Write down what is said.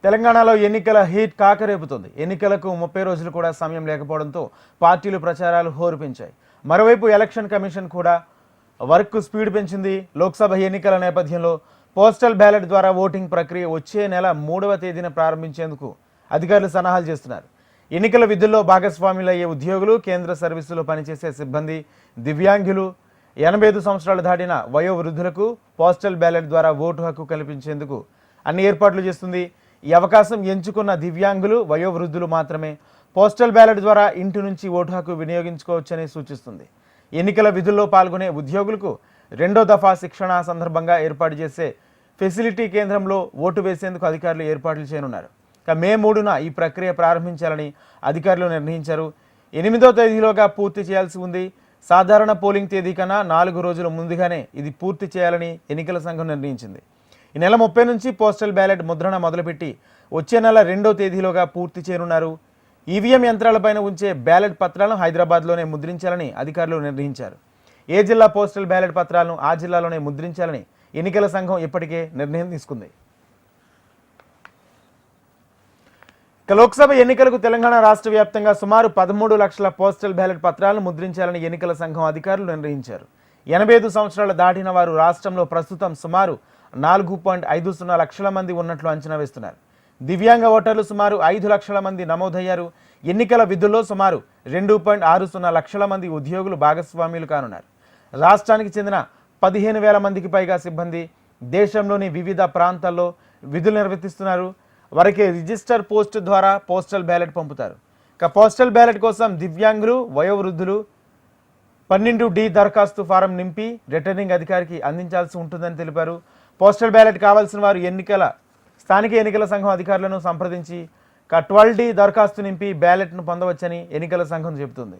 తెలంగాణలో ఎన్నికల హీట్ కాకరేపుతుంది. ఎన్నికలకు 30 రోజులు కూడా సమయం లేకపోవడంతో పార్టీలు ప్రచారాలు హోరుపెంచాయి. మరోవైపు ఎలక్షన్ కమిషన్ కూడా వర్క్ స్పీడ్ పెంచింది. లోక్సభ ఎన్నికల నేపథ్యంలో పోస్టల్ బ్యాలెట్ ద్వారా ఓటింగ్ ప్రక్రియ వచ్చే నెల 3వ తేదీన ప్రారంభించేందుకు అధికారులు సన్నాహాలు చేస్తున్నారు. ఎన్నికల విధుల్లో భాగస్వాములయ్యే ఉద్యోగులు, కేంద్ర సర్వీసులో పనిచేసే సిబ్బంది, దివ్యాంగులు, 85 సంవత్సరాలు దాటిన వయోవృద్ధులకు పోస్టల్ బ్యాలెట్ ద్వారా ఓటు హక్కు కల్పించేందుకు అన్ని ఏర్పాట్లు చేస్తుంది. ఈ అవకాశం ఎంచుకున్న దివ్యాంగులు, వయోవృద్ధులు మాత్రమే పోస్టల్ బ్యాలెట్ ద్వారా ఇంటి నుంచి ఓటు హక్కు వినియోగించుకోవచ్చని సూచిస్తుంది. ఎన్నికల విధుల్లో పాల్గొనే ఉద్యోగులకు 2వ దఫా శిక్షణ సందర్భంగా ఏర్పాటు చేసే ఫెసిలిటీ కేంద్రంలో ఓటు వేసేందుకు అధికారులు ఏర్పాట్లు చేయనున్నారు. మే 3న ఈ ప్రక్రియ ప్రారంభించాలని అధికారులు నిర్ణయించారు. 8వ తేదీలోగా పూర్తి చేయాల్సి ఉంది. సాధారణ పోలింగ్ తేదీ కన్నా 4 రోజుల ముందుగానే ఇది పూర్తి చేయాలని ఎన్నికల సంఘం నిర్ణయించింది. ఈ నెల 30 నుంచి పోస్టల్ బ్యాలెట్ ముద్రణ మొదలుపెట్టి వచ్చే నెల 2వ తేదీలోగా పూర్తి చేయనున్నారు. ఈవీఎం యంత్రాలపైన ఉంచే బ్యాలెట్ పత్రాలను హైదరాబాద్లోనే ముద్రించాలని అధికారులు నిర్ణయించారు. ఏ జిల్లా పోస్టల్ బ్యాలెట్ పత్రాలను ఆ జిల్లాలోనే ముద్రించాలని ఎన్నికల సంఘం ఇప్పటికే నిర్ణయం తీసుకుంది. లోక్సభ ఎన్నికలకు తెలంగాణ రాష్ట్ర వ్యాప్తంగా సుమారు 13 లక్షల పోస్టల్ బ్యాలెట్ పత్రాలను ముద్రించాలని ఎన్నికల సంఘం అధికారులు నిర్ణయించారు. 85 సంవత్సరాలు దాటిన వారు రాష్ట్రంలో ప్రస్తుతం సుమారు 4.50 లక్షల మంది ఉన్నట్లు అంచనా వేస్తున్నారు. దివ్యాంగ ఓటర్లు సుమారు 5 లక్షల మంది నమోదయ్యారు. ఎన్నికల విధుల్లో సుమారు 2.60 లక్షల మంది ఉద్యోగులు భాగస్వామ్యులు కానున్నారు. రాష్ట్రానికి చెందిన 15,000 మందికి పైగా సిబ్బంది దేశంలోని వివిధ ప్రాంతాల్లో విధులు నిర్వర్తిస్తున్నారు. వారికి రిజిస్టర్ పోస్ట్ ద్వారా పోస్టల్ బ్యాలెట్ పంపుతారు. పోస్టల్ బ్యాలెట్ కోసం దివ్యాంగులు, వయోవృద్ధులు 12D దరఖాస్తు ఫారం నింపి రిటర్నింగ్ అధికారికి అందించాల్సి ఉంటుందని తెలిపారు. పోస్టల్ బ్యాలెట్ కావాల్సిన వారు స్థానిక ఎన్నికల సంఘం అధికారులను సంప్రదించి 12D దరఖాస్తు నింపి బ్యాలెట్ను పొందవచ్చని ఎన్నికల సంఘం చెబుతుంది.